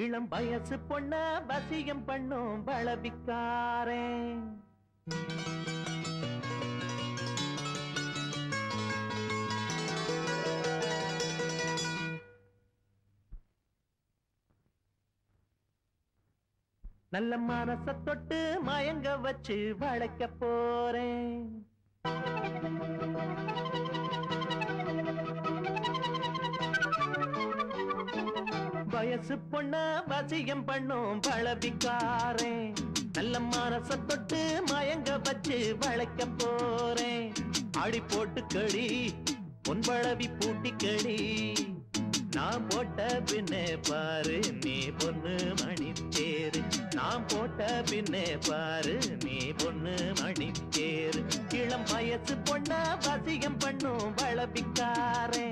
இளம் வயசு பொண்ண வசியம் பண்ணும் பளவிக்காரே. நல்ல மனச தொட்டு மயங்க வச்சு வளைக்க போறேன். வயசு பொண்ண வசியம் பண்ணும் பளவிக்காரே. நல்ல மனச தொட்டு மயங்க வச்சு வளைக்க போறேன். அடி போட்டு கடி பொன்பளவி பூட்டி கடி. நான் போட்ட பின்னே பாரு நீ பொண்ணு மணி தேரு. நான் போட்ட பின்னே பாரு நீ பொண்ணு மணி தேரு. இளம் வயசு பொண்ண வசியம் பண்ணும் பளவிக்காரே.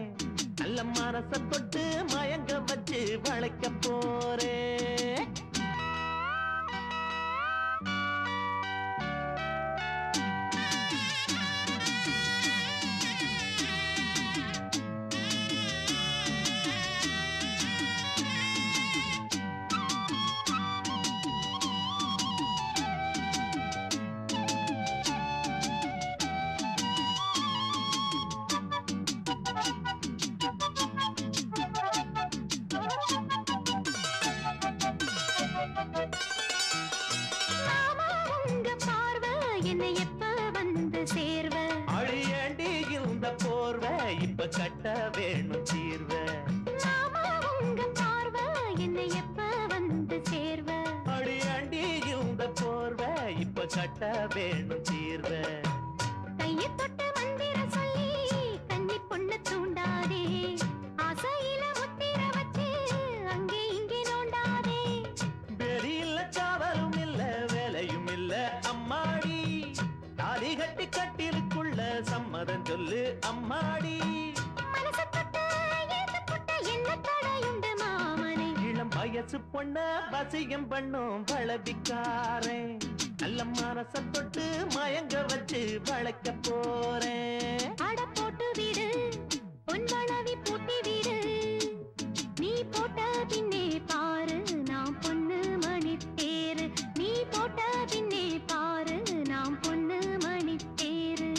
நல்ல மனச தொட்டு மயங்க வச்சு வளைக்க போறேன். இப்ப கட்ட வேணும் தீர்வ. உங்க பார்வை என்னை எப்ப வந்து சேர்வ. அடியாண்டி இந்த போர்வ இப்ப கட்ட வேணும் தீர்வ. கையை தொட்டு மந்திர சொல்லி கன்னி பொண்ணு தூண்டாதே. ஆசையில முத்திர வச்சு அங்கே இங்கே நோண்டாதே. வெறி இல்ல காவலும் இல்ல வேலையும் இல்ல அம்மாடி. தாலி கட்டி கட்டிலுக்குள்ள சம்மதம் சொல்லு அம்மாடி. இளம் வயசு பொண்ண வசியம் பண்ணும் பளவிக்காரே. நல்ல மனச தொட்டு மயங்க வச்சு வளைக்க போறேன். அட போட்டு விடு பொன்பளவி பூட்டி விடு. நீ போட்ட பின்னே பாரு நாம் பொண்ணு மணி தேரு. நீ போட்ட பின்னே பாரு நாம் பொண்ணு மணி தேரு.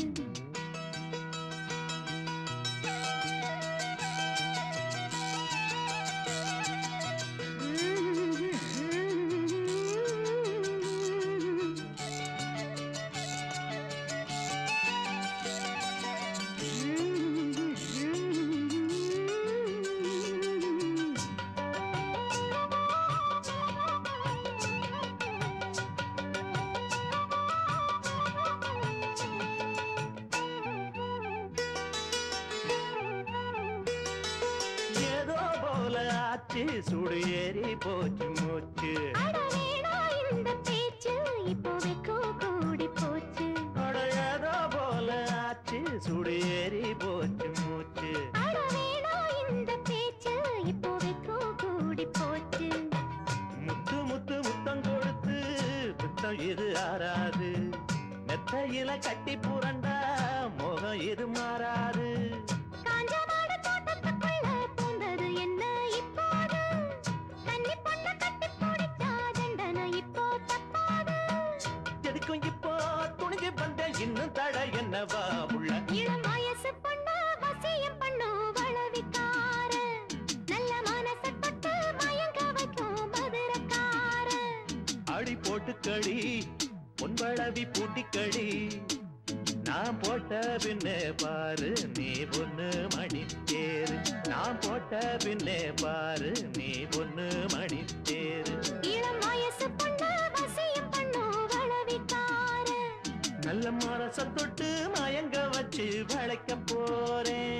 சுடு ஏறி போச்சு மூச்சு. இந்த பேச்சு இப்போதைக்கு கூடி போச்சு. அடையாதோ போல ஆச்சு சுடு ஏறி போச்சு மூச்சு. இந்த பேச்சு இப்போதைக்கு கூடி போச்சு. முத்து முத்து முத்தம் கொடுத்து புத்தம் இது ஆறாது. மெத்தையில கட்டி புரண்டா மோகம் இது மாறாது. இன்னும் தட என்னவா உள்ள. இளம் வயசு பொண்ணு வசியம் பண்ணும் பளவிக்கார. நல்ல மனச தொட்டு மயங்க வைக்கும் மதுரக்கார. அடி போட்டு கடி பொன்பளவி பூட்டி கடி. நான் போட்ட பின்னே பாரு நீ பொண்ணு மணி தேரு. நான் போட்ட பின்னே பாரு நீ பொண்ணு மணி தேரு. இளம் வயசு பொண்ணு வசியம் பண்ணும் பளவிக்கார. நல்ல மனச தொட்டு மயங்க வச்சு வளைக்க போறேன்.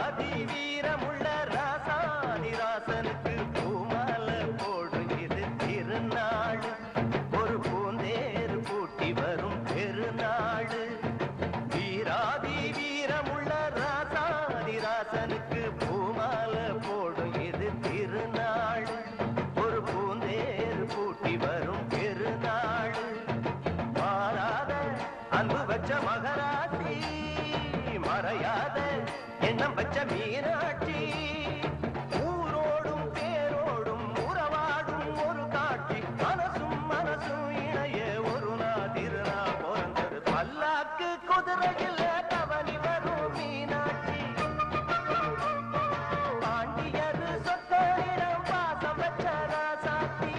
வீராதி வீரமுள்ள ராசாதிராசனுக்கு பூமாலை போடும் இது திருநாள் ஒரு பூந்தேர் பூட்டி வரும் பெருநாள் வீராதி வீரமுள்ள ராசாதிராசனுக்கு பூமாலை போடும் இது திருநாள் ஒரு பூந்தேர் பூட்டி வரும் பெருநாள் மாறாத அன்பு வச்ச மகராசி மறையாத எண்ணம் வச்ச மீனாட்சி ஊரோடும் பேரோடும் உறவாடும் ஒரு காட்சி மனசும் மனசும் இணைய ஒரு நாதிருநா பிறந்தது பல்லாக்கு குதிரையில் கவனி வரும் மீனாட்சி பாண்டியர் சொத்தரிடம் பாசம் வச்ச ராசாத்தி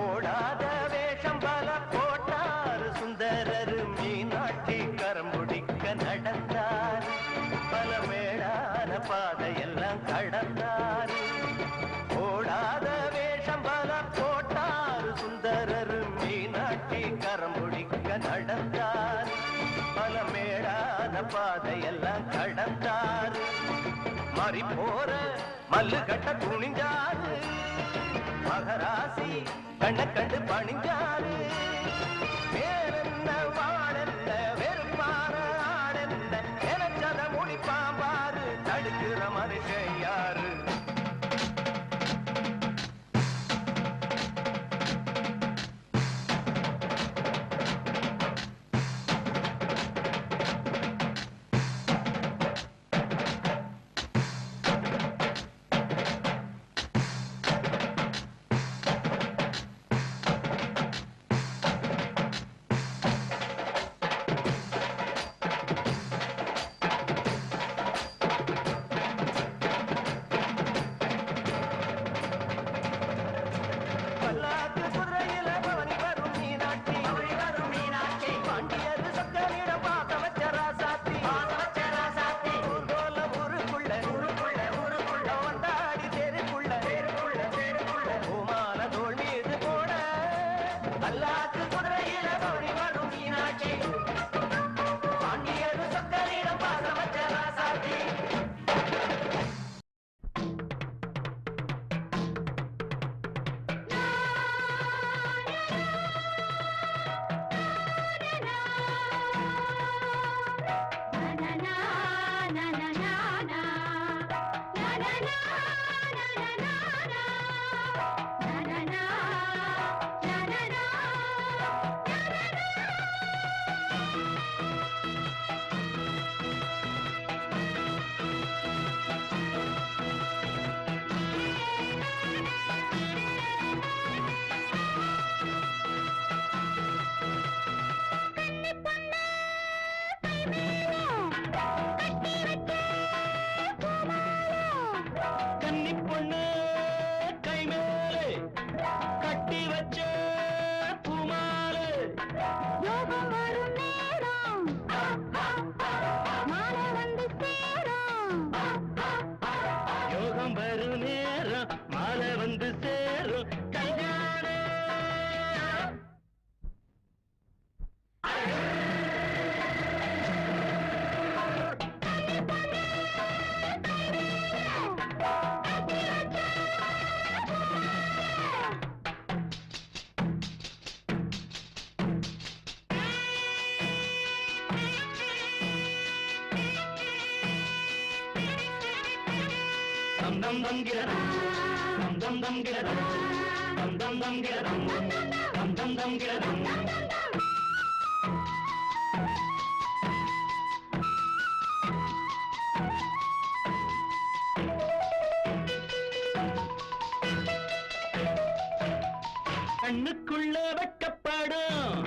ஓடாத வேஷம் பல போட்டார் சுந்தரர் மீனாட்சி கரம்புடிக்க நடந்தார் பல மேடான பாதையெல்லாம் கடந்தார் ஓடாத வேஷம் பல போட்டார் சுந்தரர் மீனாட்சி கரம்புடிக்க நடந்தார் பல மேடான பாதையெல்லாம் கடந்தார் மாறி போற மல்லு கட்ட துணிஞ்சாரு மகராசி கண்ண கண்டு பணிஞ்சாரு வேறென்ன வாழென்ன வெறுப்பான ஆடென்ன நினைச்சத முடிப்பாம்பாரு தடுக்கிற மனுஷன் யாரு பல்லாக்கு குதிரையில பவனி வரும் மீனாட்சி பாண்டியர் சொக்கனிடம் பாச வச்ச ராசாத்தி ஊர்கோல ஊருக்குள்ள வந்தாடி தெருக்குள்ள பூமான தோள் மீது போட பல்லாக்கு குதிரையில பவனி வரும் மீனாட்சி பாண்டியர் சொக்கனிடம் பாச வச்ச ராசாத்தி கன்னி பொண்ணு கை மேலே கட்டி வச்ச பூமாலை யோகம் வரும் நேரம் மாலை வந்து சேரும் யோகம் வரும் நேரம் மாலை வந்து சேரும் கல்யாணம் dum dum get dum dum dum get dum dum dum get dum dum dum get dum கண்ணுக்குள்ள வெட்டப்படும்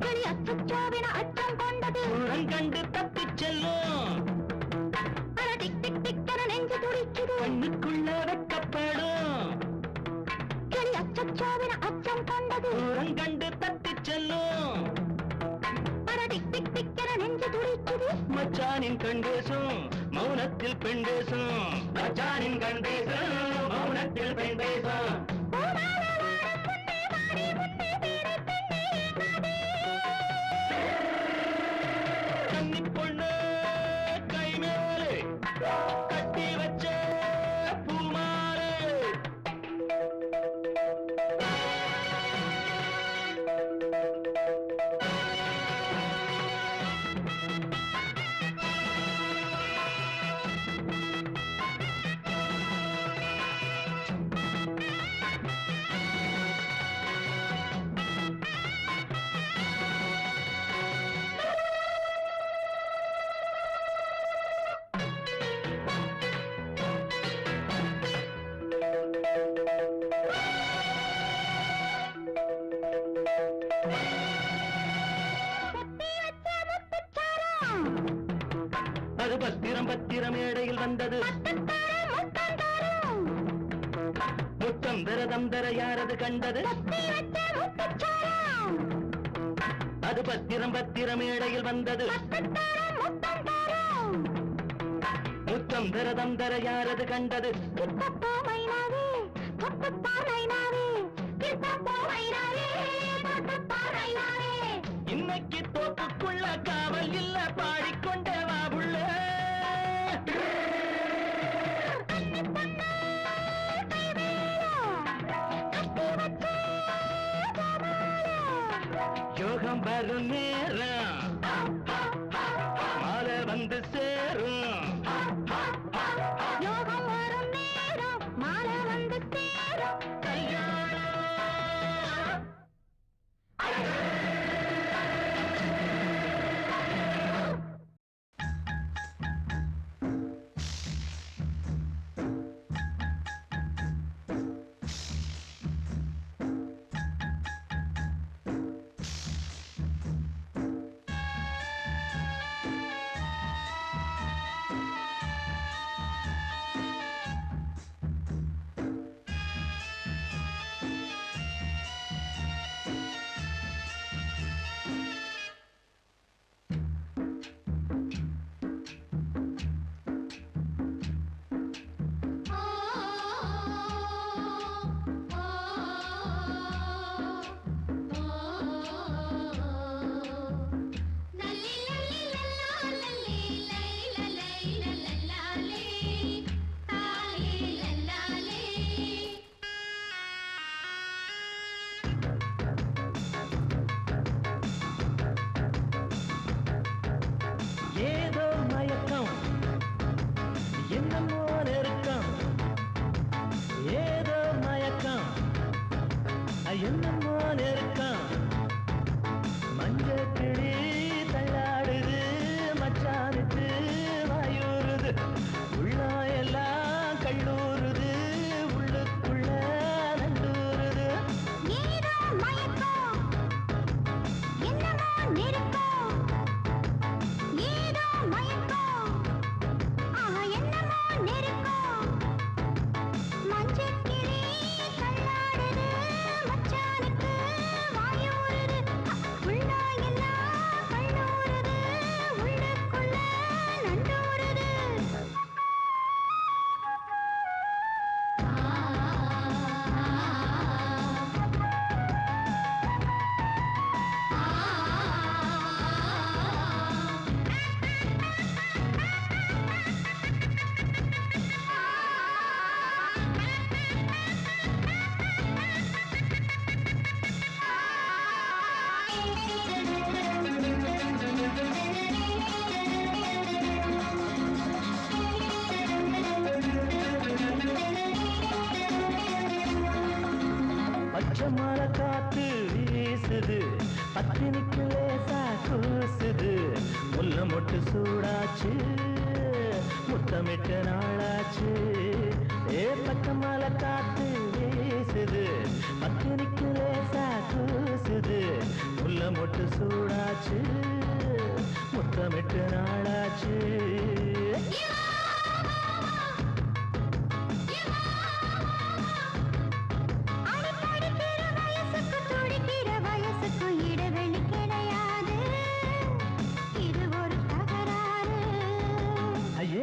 அச்சச்சோ அச்சச்சோவின அச்சம் கொண்டது கண்டு தப்பிச் செல்லும் அட டிக் டிக் டிக்கென நெஞ்சு துடிக்குது கண்ணுக்குள்ள வெட்கப்படும் கிளி அச்சச்சோவின அச்சம் கொண்டது கண்டு தப்பிச் செல்லும் அட டிக் டிக் டிக்கென நெஞ்சு துடிக்குது மச்சானின் கண் பேசும் மௌனத்தில் பெண் பேசும் மச்சானின் கண் பேசும் மௌனத்தில் பெண் பேசும் கன்னி பொண்ணு கை மேலே கட்டி வச்ச பூமாலே அது பத்திரம் பத்திரம் மேடையில் வந்தது முத்தம் தரதம் தர யாரது கண்டது அது பத்திரம் பத்திரம் மேடையில் வந்தது முத்தம் தரதம் தர யாரது கண்டது இன்னைக்கு தோப்புக்குள்ள காவல் இல்ல பாடிக்கொண்டே வா புள்ள யோகம் வரும் நேரம் மாலை வந்து சேரும் யோகம் வரும் நேரம் மாலை வந்து சேரும் கல்யாணம் ஏதோ மயக்கம் என்னமோ நெருக்கம் ஏதோ மயக்கம் என்னமோ நெருக்கம் மஞ்சள் கிளி தள்ளாடுது மச்சானுக்கு வாயூறுது உள்ள எல்லாம் கல்லூருது உள்ளுக்குள்ள நண்டூருது ஏதோ மயக்கம் என்னமோ நெருக்கம் ஏதோ மயக்கம் என்னமோ நெருக்கம் மஞ்சள் கிளி தள்ளாடுது மச்சானுக்கு வாயூறுது உள்ள எல்லாம் கல்லூருது உள்ளுக்குள்ள நண்டூருது பச்சை மலை காத்து வீசுது பத்தினிக்கு லேசா கூசுது முல்ல மொட்டு சூடாச்சு முத்தமிட்ட நாளாச்சு ஏ பக்கமால காத்து வீசுது பக்கனிக்கு லேசா கூசுது முள்ள மொட்டு சூடாச்சு முத்தமிட்டு நாளாச்சு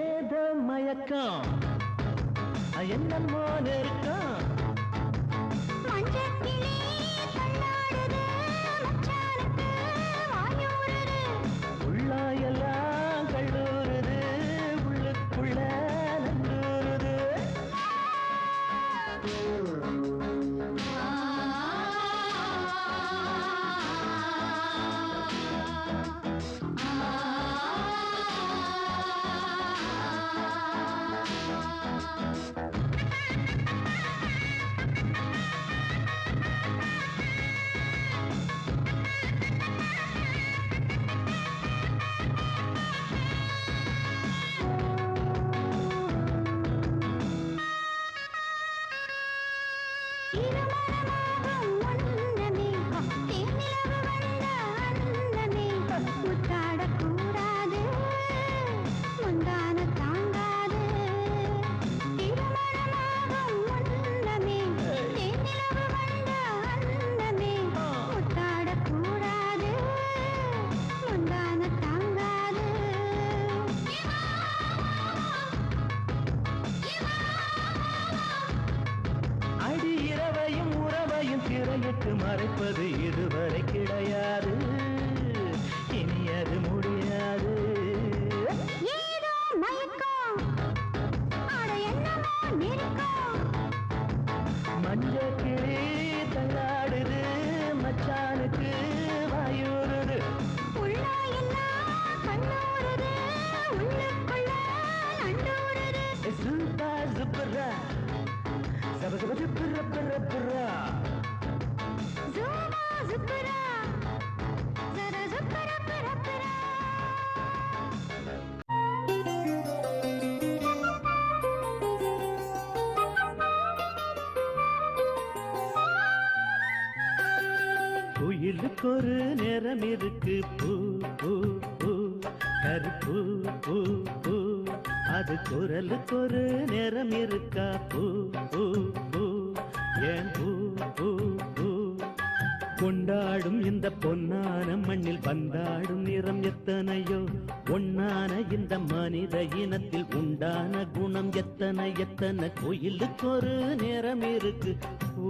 ஏதோ மயக்கம் என்னல் மோன் இருக்கும் உள்ளாயெல்லாம் கல்லூருது உள்ளுக்குள்ள நந்தூருது திரையிட்டு மறைப்பது இதுவரை கிடையாது இனி அது முடியாது மஞ்ச கிளி தள்ளாடுது மச்சானுக்கு வாயூருது சூப்பர் சூப்பரா சப சப சூப்பர பர பரா குயிலுக்கு ஒரு நேரம் இருக்கு பூ பூ பூ கருப்பு பூ பூ அது குரலுக்கு ஒரு நேரம் இருக்கா பூ பூ பூ ஏன் பூ பூ பூ கொண்டாடும் இந்த பொன்னான மண்ணில் வந்தாடும் நிறம் எத்தனையோ ஒன்னான இந்த மனித இனத்தில் உண்டான குணம் எத்தனை எத்தனை கோயிலுக்கு ஒரு நேரம் இருக்கு பூ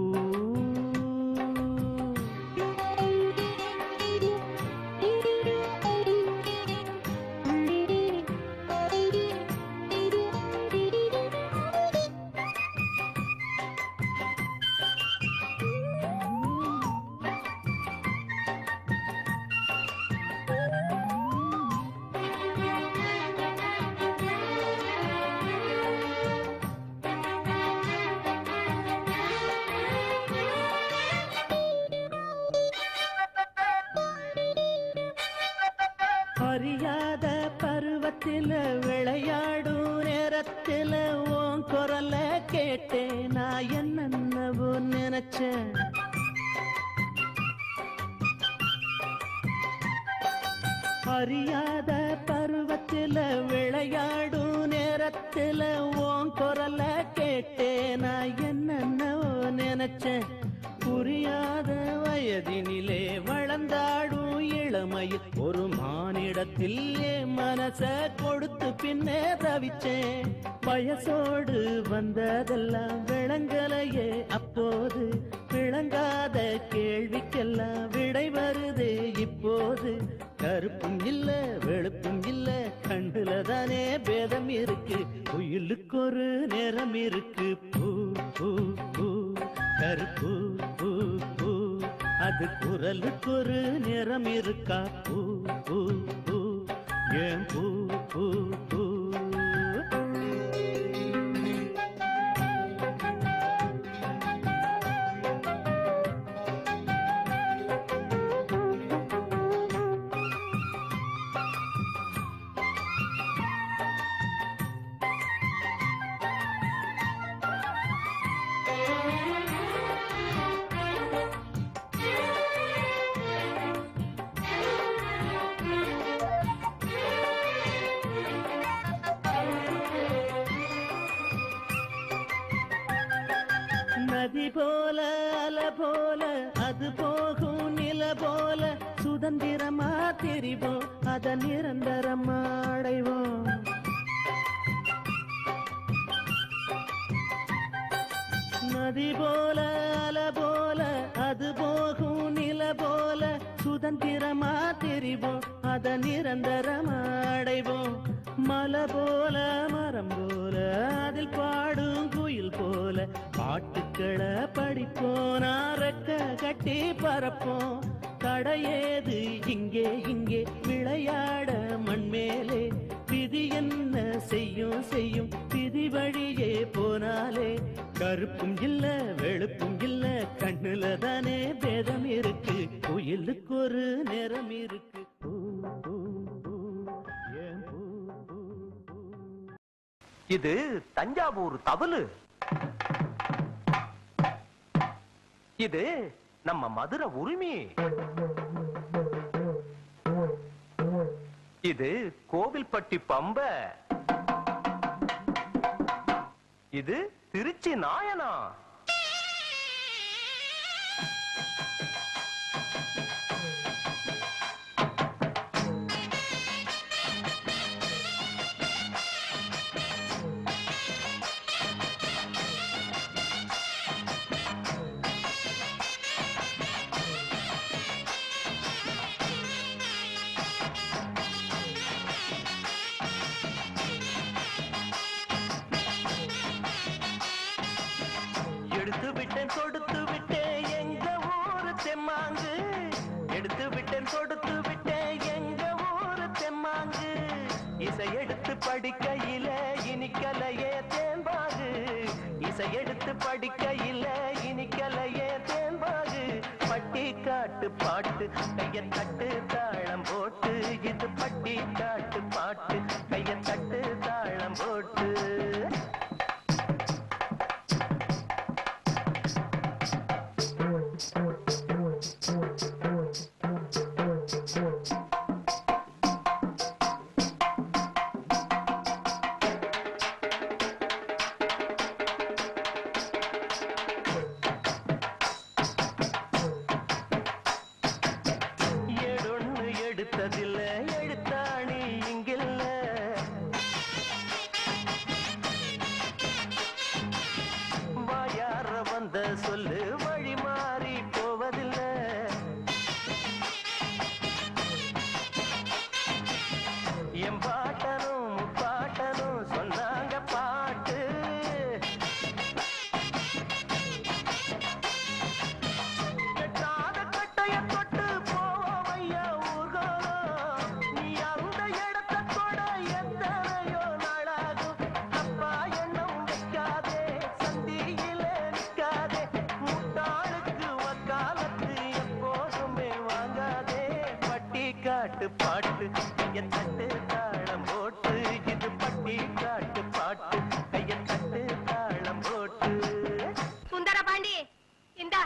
அறியாத பருவத்தில விளையாடும் நேரத்தில உன் குரல கேட்டேன் நான் என்னென்னவோ நினைச்சேன் அறியாத பருவத்தில விளையாடும் நேரத்தில உன் குரல கேட்டேன் நான் என்னென்னவோ நினைச்சேன் புரியாத வயதினிலே வளர்ந்தாடும் இளமையில் ஒரு மானிடத்தில் மனச கொடுத்து பின்னே தவிச்சேன் வயசோடு வந்ததெல்லாம் விளங்கலையே அப்போது விளங்காத கேள்விக்கெல்லாம் விடை வருது இப்போது கருப்பும் இல்ல வெளுப்பும் இல்ல கண்டுல தானே பேதம் இருக்கு குயிலுக்கு ஒரு நேரம் இருக்கு பூ பூ பூ கருப்பு பூ பூ அது குரலுக்கு ஒரு நிறம் இருக்கா பூ பூ பூ ஏன் பூ பூ பூ நதி போல அல போல அது போகும் நில போல சுதந்திரமா தெரிவோம் அத நிரந்தரமா அடைவோம். நதி போல அல போல அது போகும் நில போல சுதந்திரமா தெரிவோம் அத நிரந்தரமா அடைவோம். மலை போல மரம் போல அதில் பாடும் குயில் போல பாட்டுக்களை படிப்போம் ரெக்க கட்டி பறப்போம். தடையேது இங்கே இங்கே விளையாட மண்மேலே விதி என்ன செய்யும் செய்யும் விதி வழியே போனாலே கருப்பும் இல்ல வெளுப்பும் இல்ல கண்ணுல தானே பேதம் இருக்கு கோயிலுக்கு ஒரு நேரம் இருக்கு. இது தஞ்சாவூர் தவளு, இது நம்ம மதுரை உரிமை, இது கோவில்பட்டி பம்ப, இது திருச்சி நாயனா. எடுத்து விட்டேன் கொடுத்து விட்டேன் எங்க ஊரு தெம்மாங்கு, எடுத்து விட்டேன் கொடுத்து விட்டேன் எங்க ஊரு தெம்மாங்கு. இசை எடுத்து படிக்கையில இனிக்கலையே தேம்பாகு, இசை எடுத்து படிக்கையில இனிக்கலையே தேம்பாகு. பட்டி காட்டு பாட்டு கைய தட்டு தாளம் போட்டு, இது பட்டி காட்டு பாட்டு கைய தட்டு தாளம் போட்டு. எடுத்ததில்ல எழுத்தாணி இங்கில்ல, வாயார வந்த சொல்லு வழி மாறி போவதில்லை. என் பாட்டனும் பாட்டனும் சொன்னாங்க பாட்டு, கட்டாத கட்டைய தொட்டு போவையா ஊர்கோலம். நீ அந்த இடத்தை தொட எத்தனையோ நாளாகும். அப்பா எண்ணம் வைக்காதே சந்தியில நிற்காதே, முட்டாளுக்கு வக்காலத்து எப்போதுமே வாங்காதே. பட்டி காட்டு பாட்டு கைய தட்டு தாளம் போட்டு, இது பட்டி காட்டு பாட்டு கைய தட்டு தாளம் போட்டு. சுந்தர பாண்டி இந்தா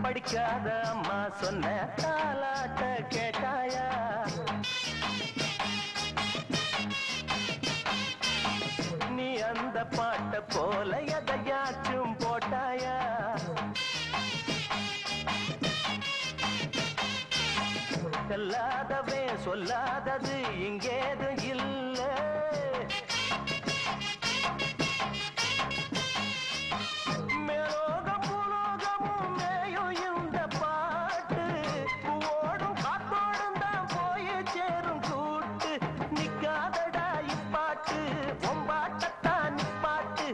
படிக்காத அம்மா சொன்ன தாலாட்ட கேட்டாயா, நீ அந்த பாட்ட போல எதையாச்சும் போட்டாயா. சொல்லாதவே சொல்லாதது இங்கேதும் இல்ல, மேலோகம் பூலோகமும் மேயும் இந்த பாட்டு, ஓடும் காத்தோடும் தான் போய் சேரும் கூட்டு. நிக்காதடா இப்பாட்டு ஒம்பாட்டத்தான் நிப்பாட்டு,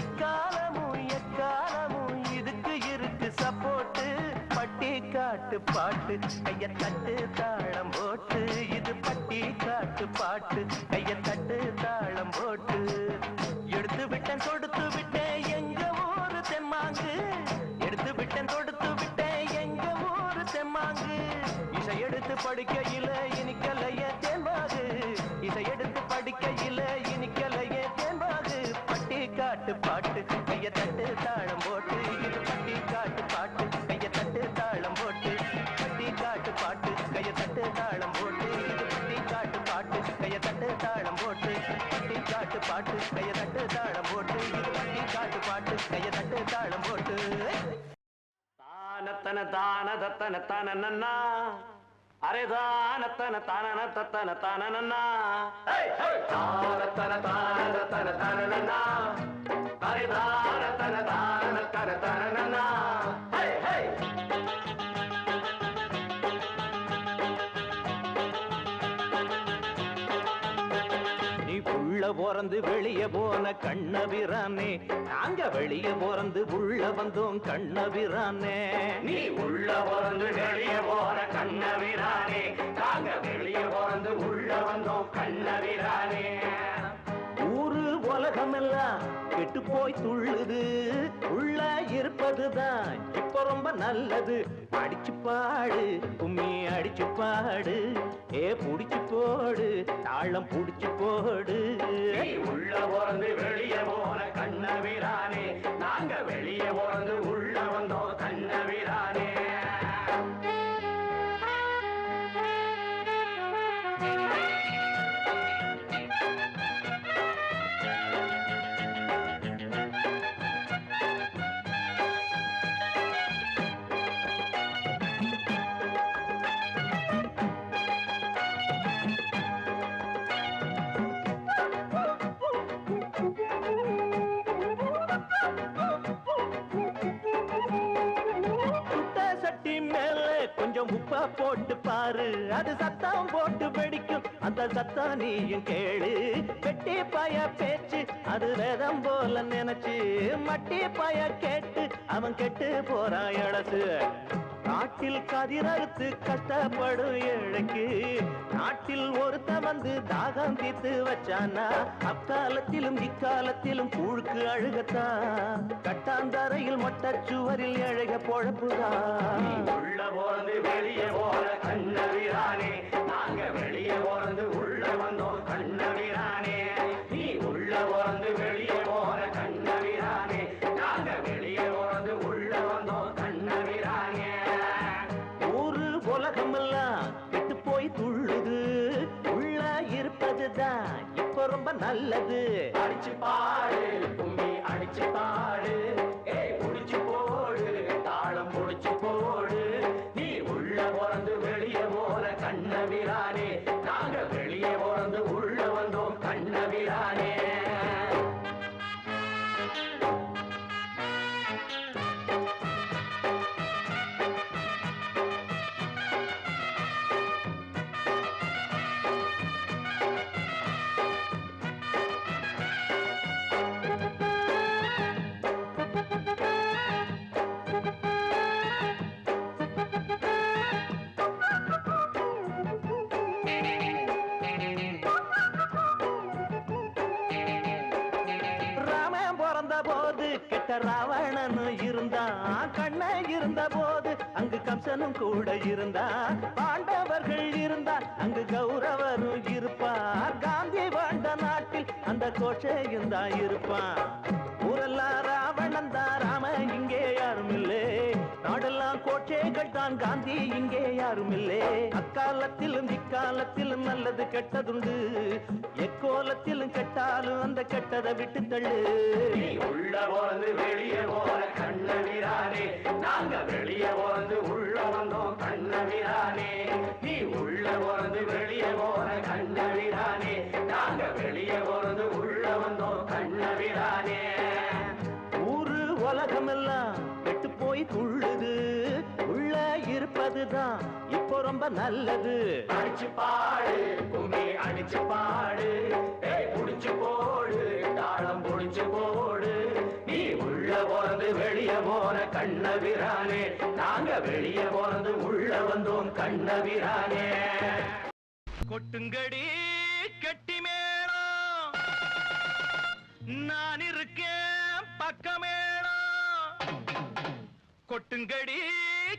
இக்காலமும் எக்காலமும் இதுக்கு இருக்கு சப்போட்டு. பட்டி காட்டு பாட்டு கைய தட்டு தாளம் போட்டு, இது பட்டி காட்டு பாட்டு கைய தட்டு தாளம் போட்டு. எடுத்து விட்டேன் கொடுத்து விட்டேன் எங்க ஊரு தெம்மாங்கு, எடுத்து விட்டேன் கொடுத்து விட்டேன் குடிக்கையில இனிக்கலைய தேன்பாகு இதை எடுத்து படிக்கையில இனிக்கலைய தேன்பாகு பட்டி காட்டு பாட்டு கைய தட்டு தாளம் போட்டு இது பட்டி காட்டு பாட்டு கைய தட்டு தாளம் போட்டு பட்டி காட்டு பாட்டு கைய தட்டு தாளம் போட்டு இது பட்டி காட்டு பாட்டு கைய தட்டு தாளம் போட்டு பட்டி காட்டு பாட்டு கைய தட்டு தாளம் போட்டு இது பட்டி காட்டு பாட்டு கைய தட்டு தாளம் போட்டு தானத்தன தான தத்தன தான நன்னா அரே தானத்தன தான தத்தன தான நன்னா தானத்தன தான தத்தன தான நன்னா அரே தானத்தன தான தத்தன தான நன்னா போறந்து வெளிய போன கண்ணபிரானே நாங்க வெளிய போறந்து உள்ள வந்தோம் கண்ணபிரானே நீ உள்ள போறந்து வெளிய போன கண்ணபிரானே நாங்க வெளிய போறந்து உள்ள வந்தோம் கண்ணபிரானே ஊரு உலகம் எல்லாம் கெட்டு போய் துள்ளுது உள்ள இருப்பதுதான் இப்ப ரொம்ப நல்லது அடிச்சு பாடு கும்மி அடிச்சு பாடு ஏ புடிச்சு போடு தாளம் புடிச்சு போடு உள்ள போறது வெளிய போன கண்ணபிரானே நாங்க வெளிய போறது உள்ள வந்தோம் கண்ணபிரானே உப்பா போட்டு பாரு அது சத்தம் போட்டு வெடிக்கும் அந்த சத்தம் நீயும் கேளு வெட்டி பாய பேச்சு அது வேதம் போல நினைச்சு மட்டி பாய கேட்டு அவன் கெட்டு போறான் எடசு நாட்டில் கதிரறுத்து கஷ்டப்படும் ஏழைக்கு நாட்டில் ஒருத்த வந்து தாகம் தீர்த்து வச்சானா அக்காலத்திலும் இக்காலத்திலும் கூழுக்கு அழுகத்தான் கட்டாந்தரையில் மொட்டச்சுவரில் ஏழைக பொழப்புதான் உள்ள போறது வெளிய போற கண்ணபிரானே நாங்க வெளிய போறது உள்ள வந்தோம் கண்ணபிரானே நீ உள்ள போறது வெளிய போற கண்ணபிரானே நாங்க வெளிய போறது உள்ள வந்தோம் கண்ணபிரானே உலகமெல்லாம் கெட்டு போய் துள்ளுது உள்ள இருப்பதுதான் இப்ப ரொம்ப நல்லது அடிச்சு பாடு கும்மி அடிச்சு பாடு புடிச்சு போடு தாளம் புடிச்சு போடு நீ உள்ள போறது வெளிய போற கண்ணபிரானே நாங்க வெளிய போறது உள்ள வந்தோம் கண்ணபிரானே ராவணன் இருந்தான் கண்ண இருந்த போது அங்கு கம்சனும் கூட இருந்தான் பாண்டவர்கள் இருந்தால் அங்கு கௌரவரும் இருப்பார் காந்தி வாழ்ந்த நாட்டில் அந்த கோட்சையும் தான் இருப்பான் ஊரெல்லாம் ராவணன் தான் ராம இங்கே யாரும் இல்லை நாடெல்லாம் கோட்சைகள் தான் காந்தி இங்கே யாரும் இல்லை அக்காலத்திலும் இக்காலத்திலும் நல்லது கெட்டதுண்டு எக்கோலத்திலும் கெட்டாலும் அந்த கெட்டதை விட்டு தள்ளு உள்ள போறது வெளியே போற கண்ணபிரானே நாங்க வெளியே போறது உள்ள வந்தோம் கண்ணபிரானே நீ உள்ள போறது வெளியே போற கண்ணபிரானே நாங்க வெளியே போறது உள்ள வந்தோம் கண்ணபிரானே ஊரு உலகமெல்லாம் கெட்டு போய் துள்ளுது உள்ள இருப்பதுதான் இப்போ ரொம்ப நல்லது அடிச்சு பாடு கும்மி அடிச்சு பாடு புடிச்சு போடு தாளம் புடிச்சு போடு நீ உள்ள போறது வெளிய போற கண்ணபிரானே நாங்க வெளிய போறது உள்ள வந்தோம் கண்ணபிரானே கொட்டுங்கடி கெட்டி மேளம் நான் இருக்கேன் பக்கமேளம் கொட்டுங்கடி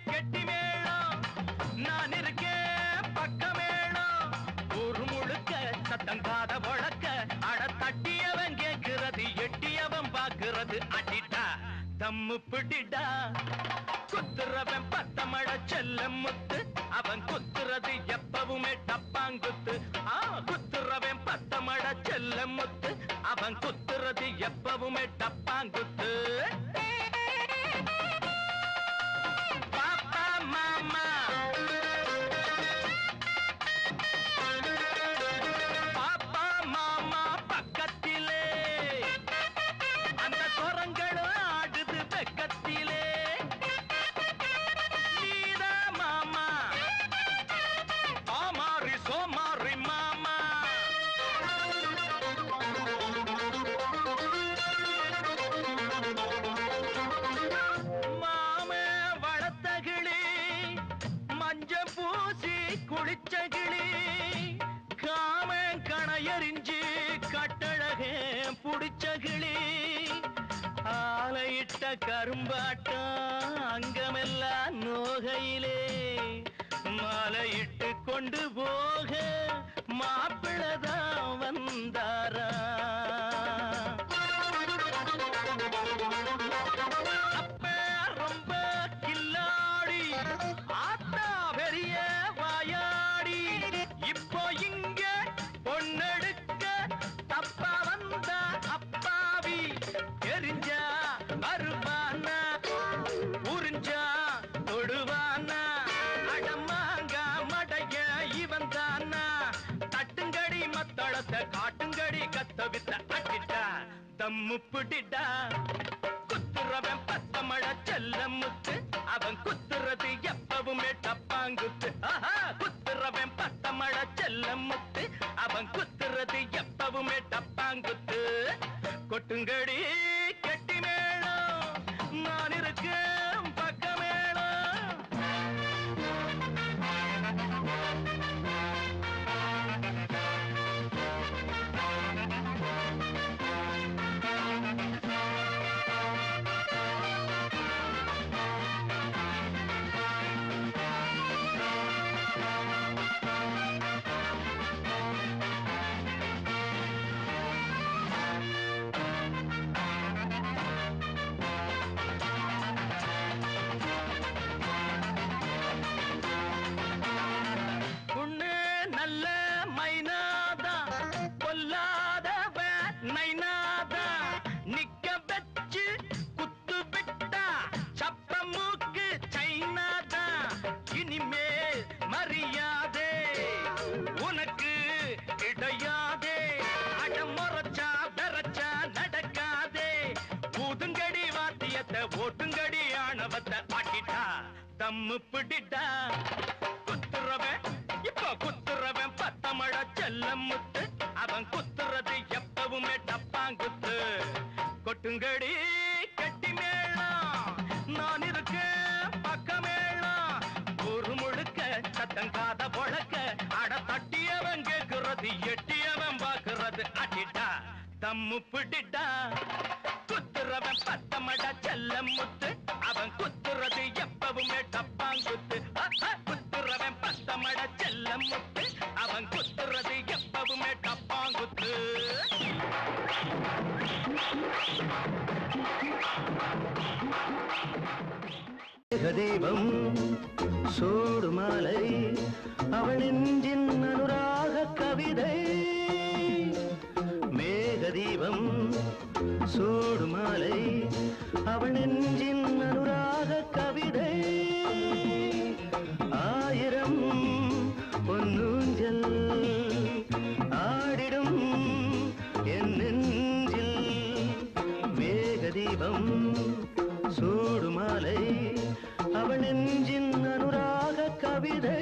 கெட்டி மேளம் நான் இருக்கேன் பக்க சட்டங்காத வழக்க அட தட்டியவன் கேட்கிறது எட்டியவன் பாக்குறது அடிட்டா தம்மு பிடிடா குத்துறவன் பத்தமட செல்ல முத்து அவன் குத்துறது எப்பவுமே டப்பாங்குத்து குத்துறவன் பத்தமட செல்ல முத்து அவன் குத்துறது எப்பவுமே டப்பாங்குத்து பாப்பா மாமா பாப்பா மாமா பக்கத்திலே அந்த குரங்களும் ஆடுது பக்கத்திலே நீதா மாமா ஆமாரி சோமாரி மாமா மாமே வளர்த்தகிளி மஞ்ச பூசி குளிச்சகிளி காமன் கணையறிஞ்சு கட்டழகே புடிச்சகிளி ஆலையிட்ட கரும்பாட்டம் அங்கமெல்லாம் நோகையிலே மாலையிட்டு கொண்டு போக மாப்பிள்ளதான் வந்தாரா அப்ப ரொம்ப கில்லாடி ஆத்தா பெரிய வாயாடி இப்போ இங்க பொண்ணெடுக்க தப்பா வந்த அப்பாவி எரிஞ்சா வருவானா உறிஞ்சா தொடுவானா அடமாங்க மடைய இவன் தானா தட்டுங்கடி மத்தளத்தை காட்டுங்கடி கத்த வித்த அட்டிட்டா தம்மு பிடிடா குத்துறவன் பத்தமழ செல்ல முத்து அவன் குத்துறது எப்பவுமே டப்பாங்குத்து குத்துறவன் பத்தமழ செல்ல முத்து அவன் குத்துறது எப்பவுமே டப்பாங்குத்து கொட்டுங்கடி கெட்டி மேளம் நான் இருக்கேன் பக்க மேளம் பொண்ணு நல்ல மைனாதா பொல்லாதவ நைனாதா நிக்க வச்சு குத்து விட்டா சப்ப மூக்கு சைனாதா இனிமேல் மரியாதே உனக்கு கிடையாதே அடமுறைச்சா பெறச்சா நடக்காதே ஊதுங்கடி வாத்தியத்தை ஓட்டுங்கடி ஆணவத்தை ஆட்டிட்டா தம்மு பிடிட்டா குத்துறவன் இப்ப குத்துறவன் பத்தமழ செல்ல முத்து அவன் குத்துறது எப்பவுமே டப்பாங்குத்து கொட்டுங்கடி கெட்டி மேளம் நான் இருக்கேன் பக்க மேளம் ஒரு முழுக்க சத்தங்காத பொழக்க அட தட்டியவன் கேட்கிறது எட்டியவன் பாக்குறது அடிட்டா தம்மு பிடிட்டா குத்துறவன் பத்தமட செல்ல முத்து அவன் குத்துறது எப்பவுமே டப்பாங்குத்து குத்துறவன் பத்தமட செல்ல முத்து அவன் குத்துறது எப்பவுமே டப்பாங்குத்து தீபம் சூடு மாலை அவள் நெஞ்சின் அனுராக கவிதை மேகதீபம் சூடு மாலை அவள் நெஞ்சின் அனுராக கவிதை ஆயிரம் பொன்னூஞ்சல் ஆடிடும் என் நெஞ்சில் மேகதீபம் சூடு மாலை அவள் நெஞ்சின் அனுராக கவிதை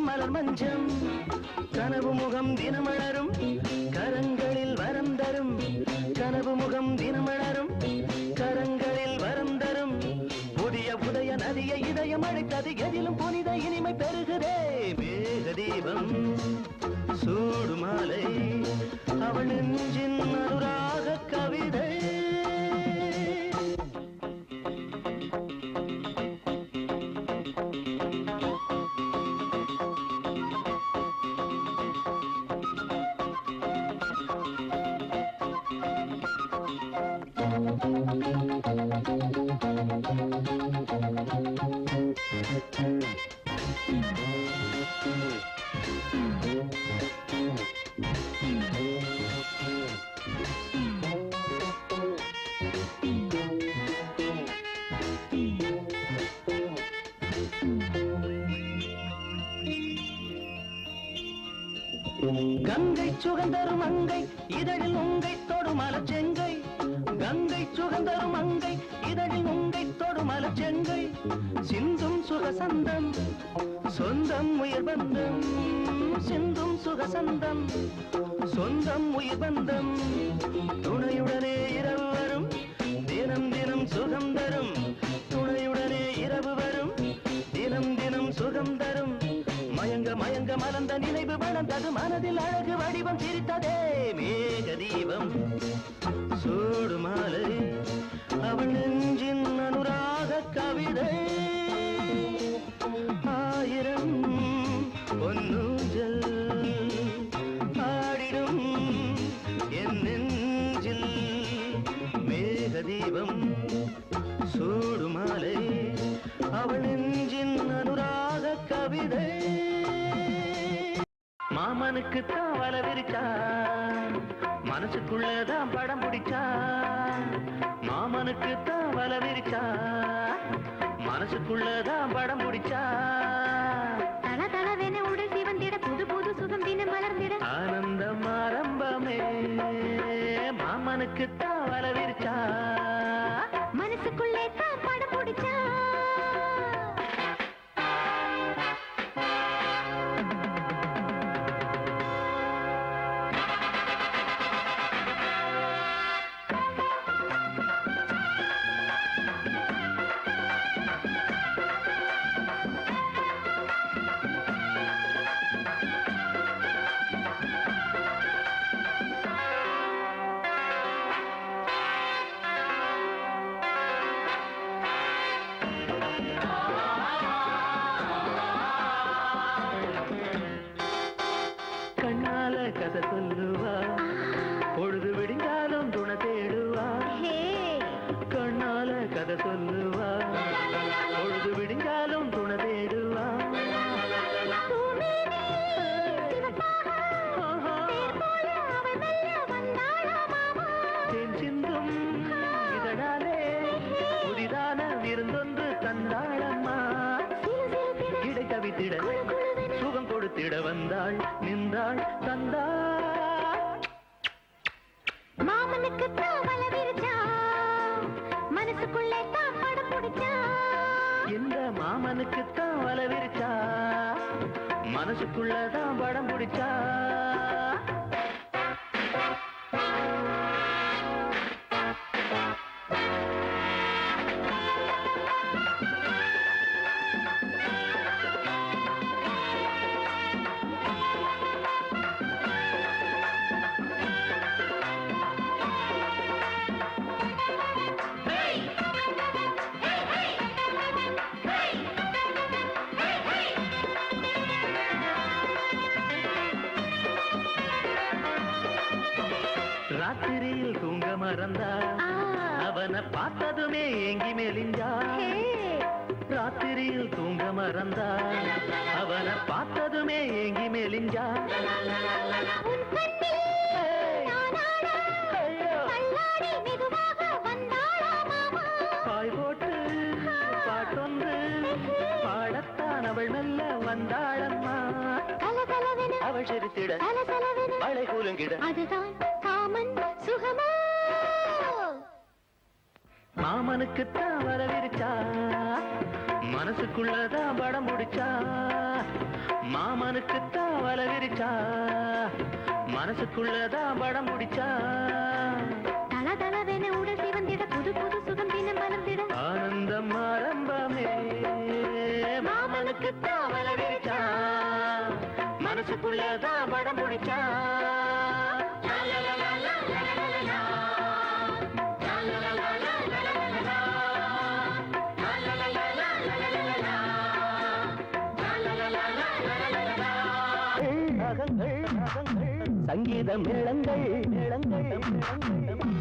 மலர் மஞ்சம் கனவு முகம் தினமலரும் கரங்களில் வரம் தரும் கனவு முகம் தினமலரும் கரங்களில் வரம் தரும் புதிய புதைய நதியை இதயம் அழைத்தது எதிலும் புனித இனிமை பெறுகிறே மேக தீபம் சூடு மாலை அவள் நெஞ்சின் அனுராக கவிதை கங்கை சுகந்தரும் அங்கை இதழில் உங்கை தொடும் மலச்செங்கை கங்கை சுகந்தரும் அங்கை இதழில் உங்கை தொடும் மலச்செங்கை சிந்தும் சுகசந்தம் சொந்தம் உயிர் பந்தம் சிந்தும் சுகசந்தம் சொந்தம் உயிர் பந்தம் துணையுடனே இரவு வரும் தினம் தினம் சுகம் தரும் துணையுடனே இரவு வரும் தினம் தினம் சுகம் தரும் மயங்க மயங்க மலர்ந்த நினைவு வளர்ந்தது மனதில் அழகு வடிவம் சிரித்ததே மேக தீபம் சூடு மாலை அவள் நெஞ்சின் அனுராக கவிதை ஆயிரம் பொன்னூஞ்சல் ஆடிடும் என் நெஞ்சில் மேக தீபம் சூடு மாலை அவள் நெஞ்சின் அனுராக கவிதை மாமனுக்கு தான் வலை விரிச்சா மனசுக்குள்ளதான் படம் பிடிச்சா மாமனுக்கு தான் வலை விரிச்சா மனசுக்குள்ளதான் படம் பிடிச்சா தல தலவென உடல் சிவந்திட புது புது சுகம் தினம் மலர்ந்திட ஆனந்தம் ஆரம்பமே மாமனுக்கு தான் வலை விரிச்சா மனசுக்குள்ளே தான் படம் பிடிச்சா கண்ணால கதை சொல்லுவா பொழுது விடிஞ்சாலும் துணை தேடுவா கண்ணால கதை சொல்லுவா பொழுது விடிஞ்சாலும் துணை தேடுவா தேன் சிந்தும் இதழாலே புதிதான விருந்தொன்று தந்தாளம்மா இடை தவித்திட சுகம் கொடுத்திட வந்தாள் நின்றாள் தந்தாள் மாமனுக்கு தான் வலை விரிச்சா மனசுக்குள்ளே தான் படம் பிடிச்சா இந்த மாமனுக்கு தான் வலை விரிச்சா மனசுக்குள்ளதான் படம் பிடிச்சா ராத்திரியில் தூங்க மறந்தா அவனை பார்த்ததுமே ஏங்கி மெலிஞ்சா ராத்திரியில் தூங்க மறந்தா அவனை பார்த்ததுமே ஏங்கி மெலிஞ்சா பாய் போட்டு பாட்டொன்று பாடத்தான் அவள் மெல்ல வந்தாளம்மா அவள் சிரித்திட அலை கூலுங்கிட அதுதான் காமன் சுகமா மாமனுக்குத்தான் வரவிருச்சா மனசுக்குள்ளதான் படம் முடிச்சா மாமனுக்கு தாவல விரிச்சா மனசுக்குள்ளதான் படம் முடிச்சா தல தலவென உடல் சிவந்திட புது புது சுகம் தினம் வளர்ந்திட ஆனந்தம் ஆரம்பமே மாமனுக்கு தாவல விரிச்சா மனசுக்குள்ளதான் படம் முடிச்சா சங்கீத மேளங்கள் மேளங்கள்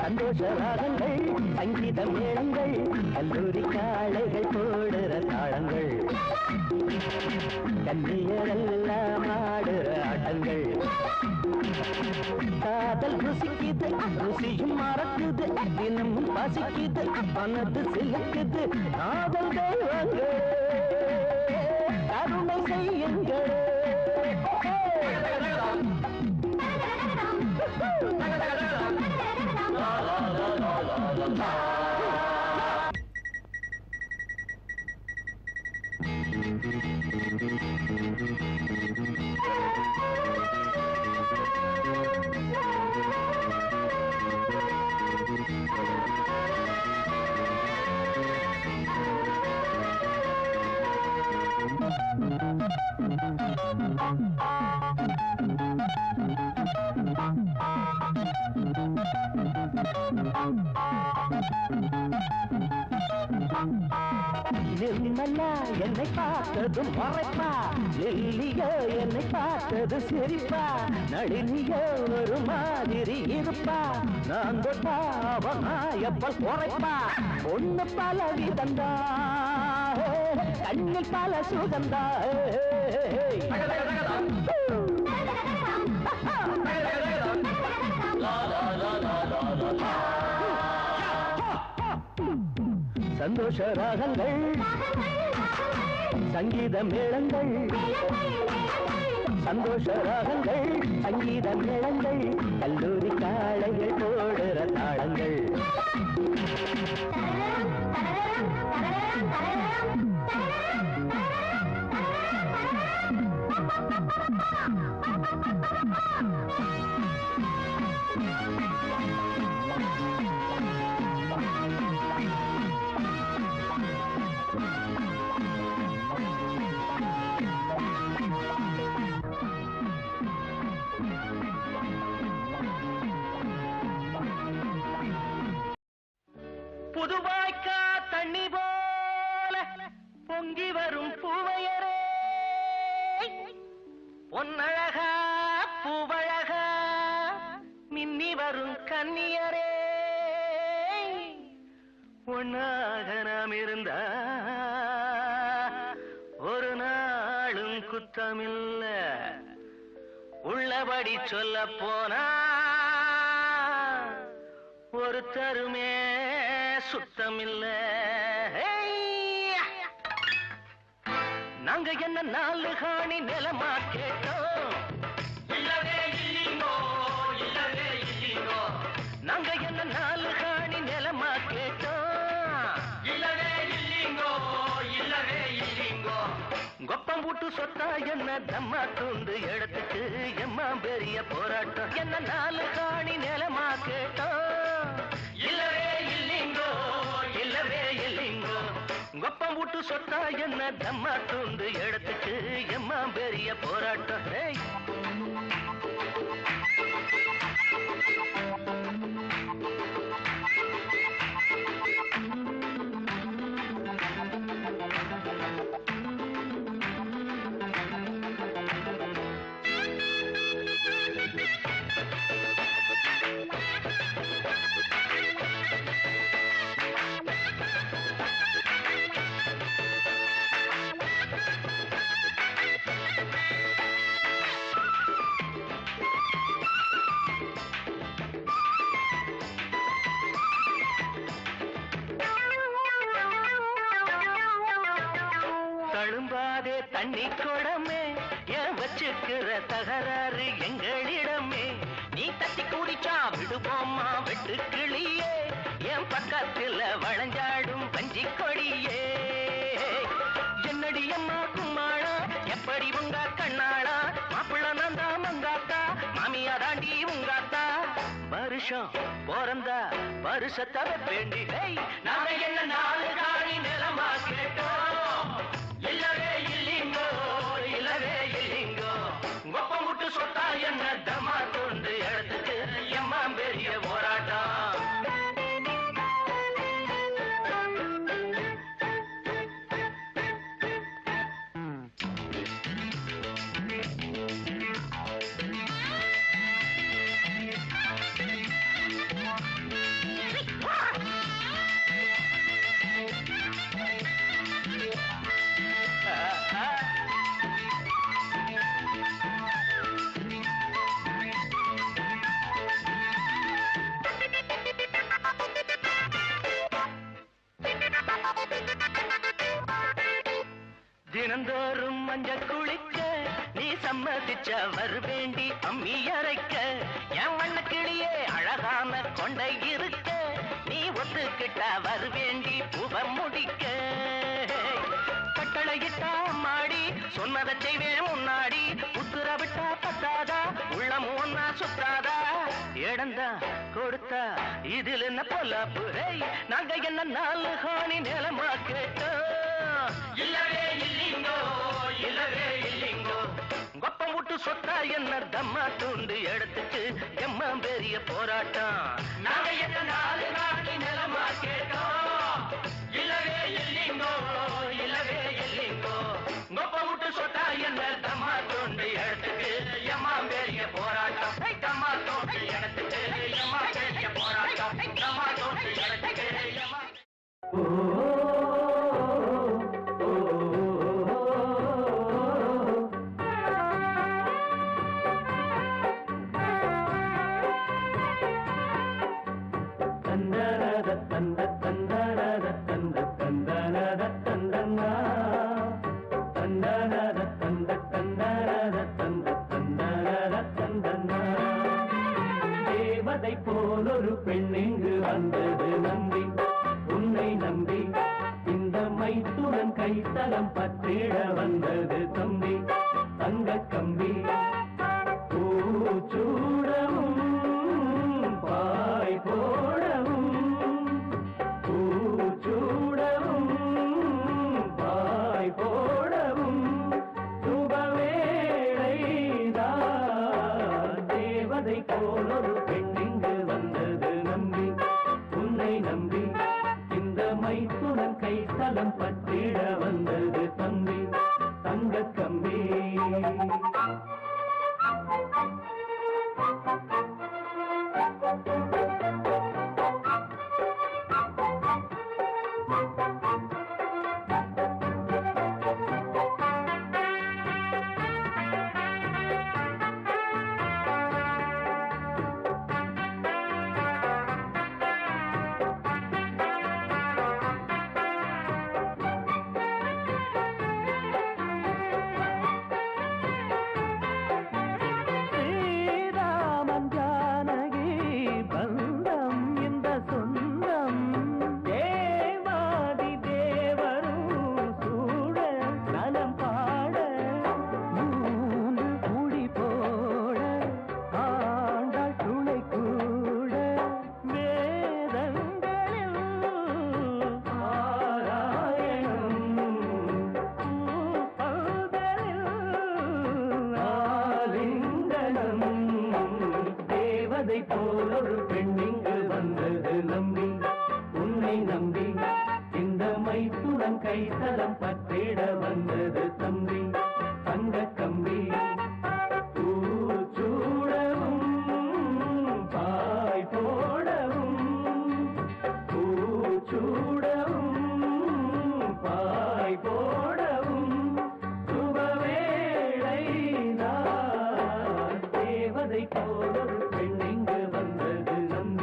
சந்தோஷ ராகங்கள் சங்கீத மேளங்கள் கல்லூரி காளைகள் போடுற தாளங்கள் கன்னியரெல்லாம் ஆடுற ஆட்டங்கள் காதல் ருசிக்குது ருசியும் மறக்குது தினமும் பசிக்குது மனது சிலுக்குது காதல் தெய்வங்கள் கருணை செய்யுங்கள் நிர்மலா என்னை பார்த்ததும் மறைப்பா எல்லியோ என்னை பார்த்தது சிரிப்பா நளினியோ ஒரு மாதிரி இருப்பா நான் தொட்டா அவன் எப்பல் குறைப்பா ஒண்ணு பல விதந்தா கண்ணில் பல சுகந்தா சந்தோஷ ராகங்கள் சங்கீத மேளங்கள் சந்தோஷ ராகங்கள் சங்கீத மேளங்கள் கல்லூரி காளைகள் போடுற தாளங்கள் புதுவாய்க்கா தண்ணி போல பொங்கி வரும் பூவையரே பொன்னழகா பூவழகா மின்னி வரும் கன்னியரே ஒன்னாக நாம் இருந்தா ஒரு நாளும் குத்தமில்ல உள்ளபடி சொல்ல போனா ஒரு தருமே சுத்தமில்ல நாங்க என்ன நாலு காணி நிலமா கேட்டோம் இல்லவே இல்லீங்கோ இல்லவே இல்லீங்கோ நாங்க என்ன நாலு காணி நிலமா கேட்டோம் இல்லவே இல்லீங்கோ இல்லவே இல்லீங்கோ கொப்பம் போட்டு சொத்தா என்ன தம்மா துண்டு எடுத்துட்டு எம்மா பெரிய போராட்டம் என்ன நாலு காணி நிலமா கேட்டோம் இல்லவே இல்லீங்கோ இல்லவே இல்லீங்கோ கொப்பம் போட்டு சொத்தா என்ன தம்மா துண்டு எடுத்துட்டு எம்மா பெரிய போராட்டம் தழும்பாதே தண்ணி கொடமே ஏன் வச்சுக்கிற தகராறு எங்களிடமே நீ தட்டி குடிச்சா விடுவோமா வெட்டு கிளியே என் பக்கத்துல வளைஞ்சாடும் பஞ்சி கொடியே என்னடி அம்மா கும்மாளா எப்படி உங்க கண்ணா மனுஷன் பிறந்தா வருஷத்தை வேண்டி நாங்க என்ன நாலு காணி நிலமா கேட்டோம் இல்லவே இல்லைங்கோ இல்லவே இல்லைங்கோ கொப்ப முட்டு சொத்தா என்ன தமா கொண்டு இடத்துக்கு எம்மா பெரிய போராட்டம் தினந்தோறும் மஞ்ச குளிக்க நீ சம்மதிச்ச வருவேண்டி அம்மி அரைக்க என் வண்ண கிளியே அழகான கொண்டை இருக்க நீ ஒத்துக்கிட்ட வருவேண்டி புவ முடிக்க கட்டளையிட்டா மாடி சொன்னதை செய்வேன் முன்னாடி உத்துர விட்டா பத்தாதா உள்ளமும் ஒன்னா சுத்தாதா இடந்தா கொடுத்தா இதில் என்ன பொல்லாப்பு நாங்க என்ன நாலு காணி நிலமா கேட்டோம் இல்லவே இல்லைங்கோ இல்லவே இல்லைங்கோ கொப்பம் விட்டு சொத்தா என்ன தம்மா தூண்டு இடத்துக்கு எம்மா பெரிய போராட்டம் நாங்க என்ன நாலு காணி நிலமா கேட்டோம் இல்லவே இல்லைங்கோ இல்லவே இல்லைங்கோ கொப்பம் விட்டு சொத்தா என்ன தம்மா தூண்டு இடத்துக்கு எம்மா பெரிய போராட்டம் தம்மா தோண்டு இடத்துக்கு எம்மா பெரிய போராட்டம் தம்மா தோண்டு இடத்துக்கு எம்மா தேவதை போலொரு பெண்ணிங்கு வந்தது நம்பி உன்னை நம்பி இந்த மைத்துடன் கைத்தலம் பற்றிட வந்தது தம்பி தங்க கம்பி பூச்சூடவும் பாய் போடவும் பூச்சூடவும் பாய் போடவும் சுபவேளைதான் தேவதை போலொரு பெண்ணிங்கு வந்தது நம்பி உன்னை நம்பி இந்த மைத்துடன் கைத்தலம் பற்றிட வந்தது தம்பி தங்க கம்பி போலொரு பெண்ணிங்கு வந்தது நம்பி உன்னை நம்பி இந்த மைத்துடன் கைத்தலம் பற்றிட வந்தது தம்பி தங்க கம்பி பூச்சூடவும் பாய் போடவும் பூச்சூடவும் பாய் போடவும் சுபவேளைதான் தேவதை போலொரு பெண்ணிங்கு வந்தது நம்பி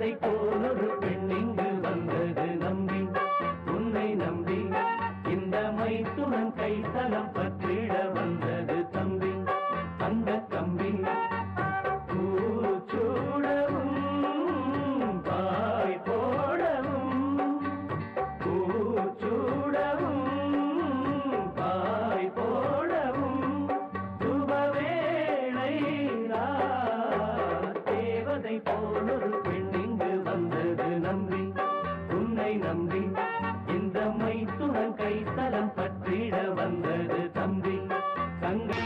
தேவதை போலொரு பெண் இங்கு வந்தது நம்பி உன்னை நம்பி இந்த மைத்துடன் கைத்தலம் பற்றிட வந்தது தம்பி அந்த கம்பி பூச்சூடவும் பாய் போடவும் பூச்சூடவும் பாய் போடவும் சுபவேளை தேவதை போலொரு பெண் இங்கு வந்தது நம்பி உன்னை நம்பி இந்த மைத்துடன் கைத்தலம் பற்றிட வந்தது தம்பி தங்கை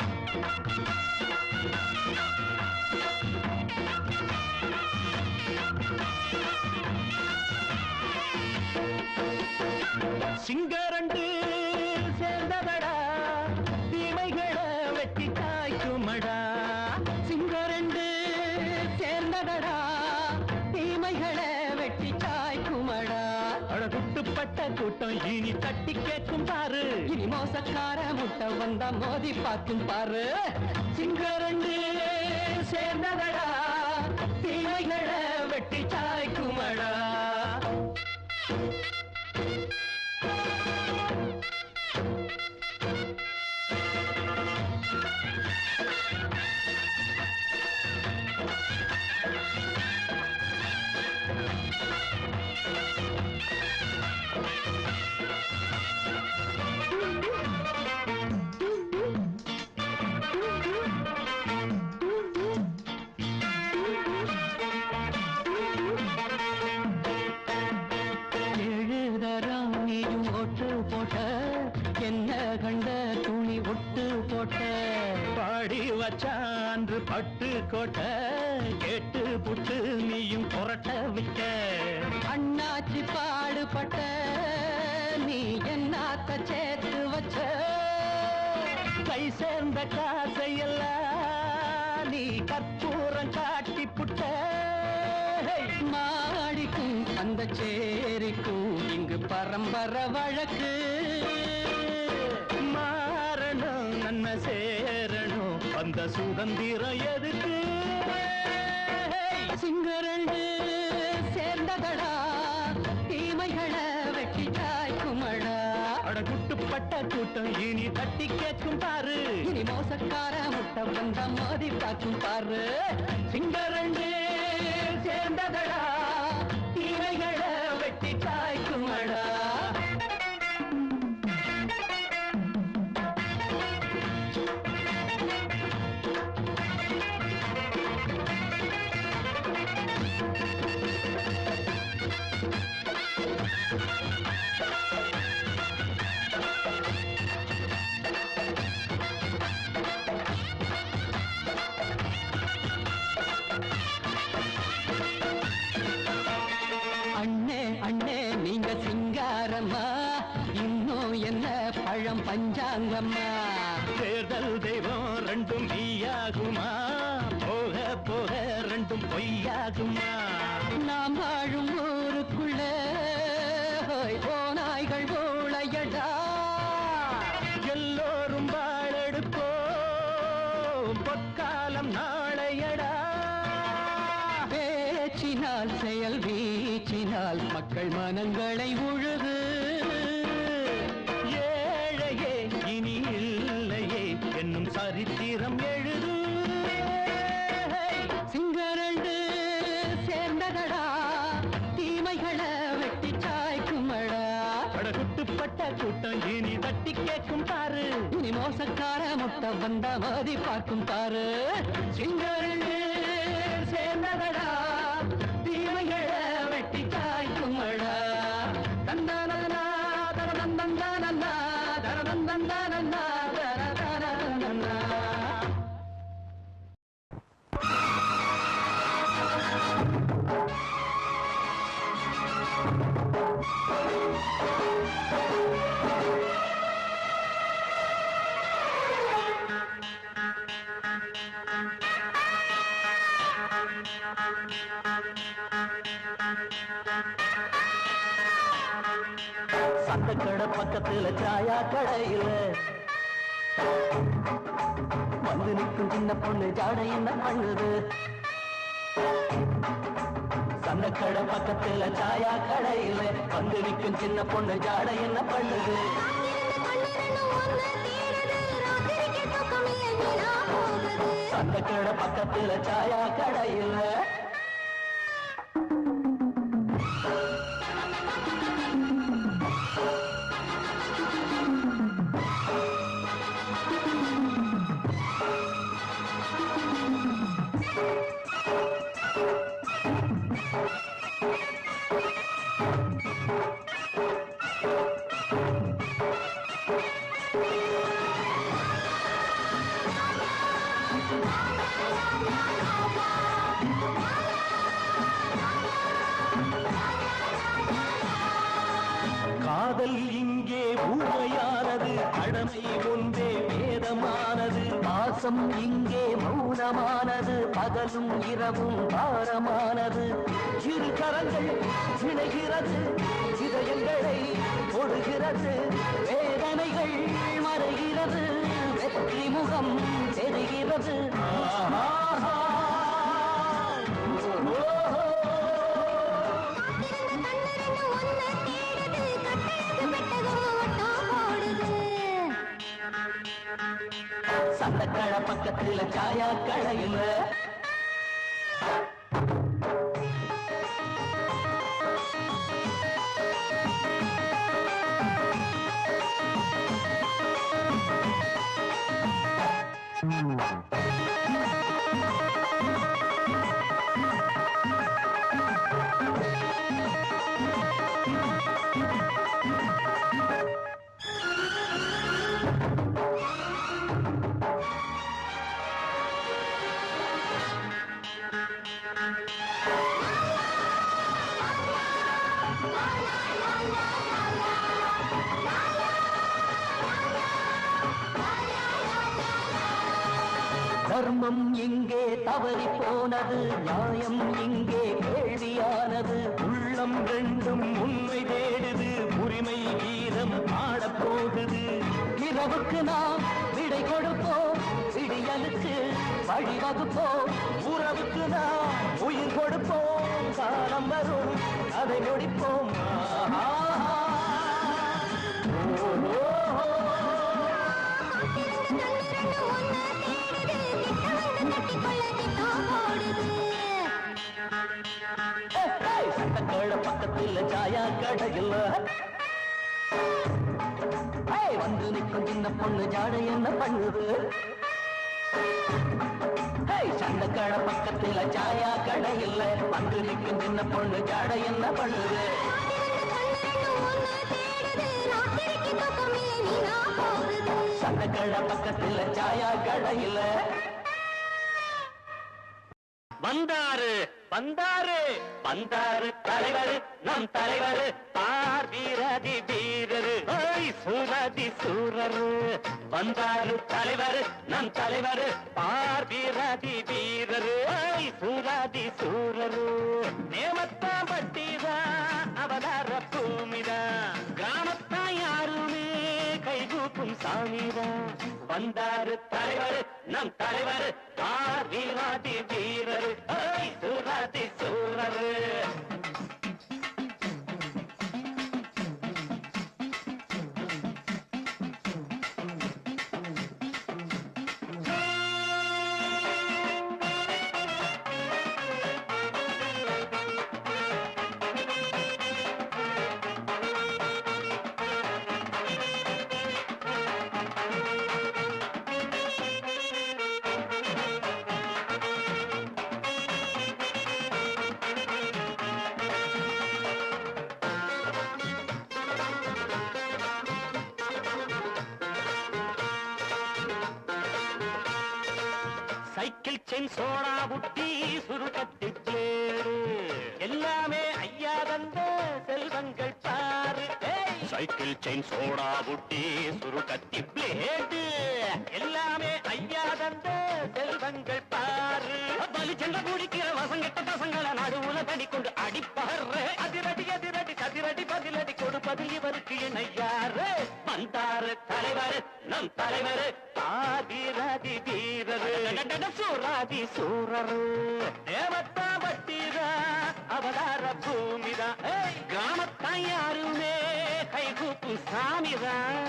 சிங்கரண்டு சேர்ந்ததடா தீமைகளை வெட்டி காய்க்குமடா சிங்கரண்டு சேர்ந்ததடா தீமைகளை வெட்டி காய்க்குமடா அழகுட்டுப்பட்ட கூட்டம் இனி தட்டி கேட்கும் பாரு இனி மோசக்கார முட்டை வந்தா மோதி பார்க்கும் பாரு சிங்கரண்டு சேர்ந்ததடா தீமைகளை வெட்டி காய்க்குமடா பட்டு கோட்டை கேட்டு புட்டு நீயும் புரட்ட விட்ட அண்ணாச்சி பாடுபட்ட நீ என்னாத்த சேர்த்து வச்ச கை சேர்ந்த காசையெல்லாம் நீ கற்பூரம் காட்டி புட்ட மாடிக்கும் அந்த சேரிக்கும் இங்கு பரம்பரை வழக்கு மாறணும் நன்மை சேரணும் அந்த சுதந்திரம் எதுக்கு சிங்கரண்டு சேர்ந்ததடா தீமைகளை வெட்டி காய்க்குமடா அடகுட்டுப்பட்ட கூட்டம் இனி தட்டி கேட்கும் பாரு இனி மோசக்கார முட்டை வந்தா மோதி பார்க்கும் பாரு சிங்கரண்டு சேர்ந்ததடா தீமைகளை வெட்டி காய்க்குமடா பஞ்சாங்கம்மா தேர்தல் தெய்வம் ரெண்டும் மெய்யாகுமா போக போக ரெண்டும் பொய்யாகுமா நாம் வாழும் ஊருக்குள்ள போனாய்கள் ஊழையடா எல்லோரும் வாழெடுப்போம் பொற்காலம் நாளையடா பேச்சினால் செயல் வீச்சினால் மக்கள் மனங்களை உழுது சரித்திரம் எழுது சிங்கரண்டு சேர்ந்ததடா தீமைகளை வெட்டி சாய்க்குமடா படகுட்டுப்பட்ட கூட்டம் இனி தட்டி கேட்கும் பாரு இனி மோசக்கார முட்டை வந்தா மோதி பார்க்கும் பாரு சிங்கரண்டு சேர்ந்ததடா தீமைகளை வெட்டி சாய்க்குமடா தந்தானா தரதந்தந்தானா தரதந்தந்தானா சந்தக்கடை பக்கத்துல சாயா கடையில வந்து நிற்கும் சின்ன பொண்ணு ஜாடை என்ன பண்ணுது அந்த கடை பக்கத்துல சாயா கடையில வந்து நிற்கும் சின்ன பொண்ணு ஜாட என்ன பண்ணுது அந்த கடை பக்கத்துல சாயா கடையில காதல் இங்கே ஊமையானது கடமை ஒன்றே வேதமானது பாசம் இங்கே மௌனமானது பகலும் இரவும் பாரமானது இரு கரங்கள் இணைகிறது இதயங்களை தொடுகிறது வேதனைகள் மறைகிறது வெற்றி முகம் தெரிகிறது சந்தக்கடை பக்கத்துல சாயா கடையில தர்மம் இங்கே தவறி போனது நியாயம் இங்கே கேள்வியானது உள்ளம் ரெண்டும் உண்மை தேடுது உரிமை கீதம் ஆடப் போகுது இரவுக்கு நாம் விடை கொடுப்போம் விடியலுக்கு வழிவகுப்போம் உறவுக்கு நாம் உயிர் கொடுப்போம் காலம் வரும் அதை முடிப்போம் சட்டக்கடை பக்கத்தில் சாயா கடையில் வந்து நிற்கும் சின்ன பொண்ணு ஜாட என்ன பண்ணுது சண்டக்கடை பக்கத்தில் சாயா கடையில் வந்து நிற்கும் சின்ன பொண்ணு ஜாட என்ன பண்ணுது சண்டக்கடை பக்கத்தில் சாயா கடையில் வந்தாரு வந்தாரு வந்தாரு தலைவர் நம் தலைவர் பார் வீரதி வீரரு சூரதி சூரரு வந்தாரு தலைவர் நம் தலைவர் பார் வீரதி வீரரு சூரதி சூரரு நேமத்தா பட்டிதா அவதார பூமிதா கிராமத்தா யாருமே கைகூப்பும் சாமிதா வந்தாரு தலைவர் நம் தலைவர் பார் வீரதி வீரரு சூரதி சூரரு சைக்கிள் செயின் சோடா புட்டி சுருக்கத்தி பேரு எல்லாமே ஐயா தந்த செல்வங்கள் பாரு சைக்கிள் செயின் சோடா புட்டி சுருக்கத்தி பிளேடு எல்லாமே ஐயா தந்த செல்வங்கள் பாரு பலி சென்ற குடிக்கிற வசங்கட்ட பசங்களை நடுவுல தடிக்கொண்டு அடிப்பாரு அதிரடி அதிரடி கதிரடி பதிலடி கொடுப்பது இவருக்கு இணையாரு வந்தாரு தலைவர் நம் தலைவர் ஆதிரதி வீரரு சூராதி சூரரு தேவத்தா பட்டிரா அவதார பூமிதான் கிராமத்தான் யாருமே கைகூப்பு சாமிதான்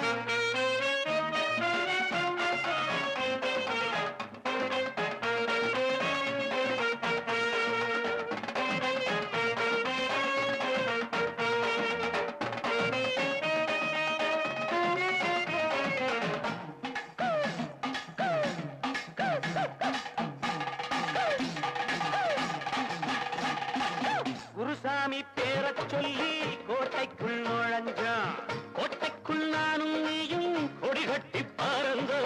குருசாமி பேரச் சொல்லி கோட்டைக்குள் நுழைஞ்சான் கோட்டைக்குள் நானும் நீயும் கொடி கட்டி பறந்தோ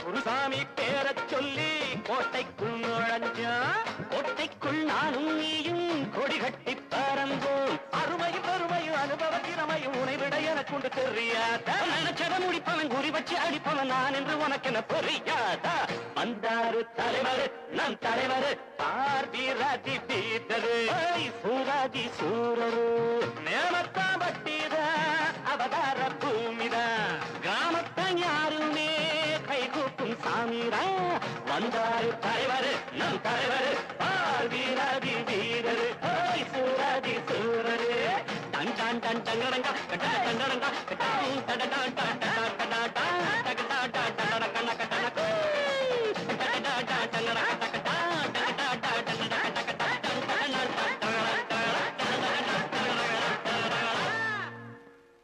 குருசாமி பேரச் சொல்லி கோட்டைக்குள் நுழைஞ்சான் கோட்டைக்குள் நானும் நீயும் கொடி கட்டி பறந்தோம் அருமையும் பெருமையும் அனுபவ திறமையும் உனைவிட எனக்குண்டு தெரியாதா நினைச்சத முடிப்பவன் குறி வச்சு அடிப்பவன் நான் என்று உனக்கு என்ன புரியாதா வந்தாரு தலைவர் நம் தலைவர் பார்வீராதி பீட்டரு சூராதி சூரரு நேமத்தான் பட்டி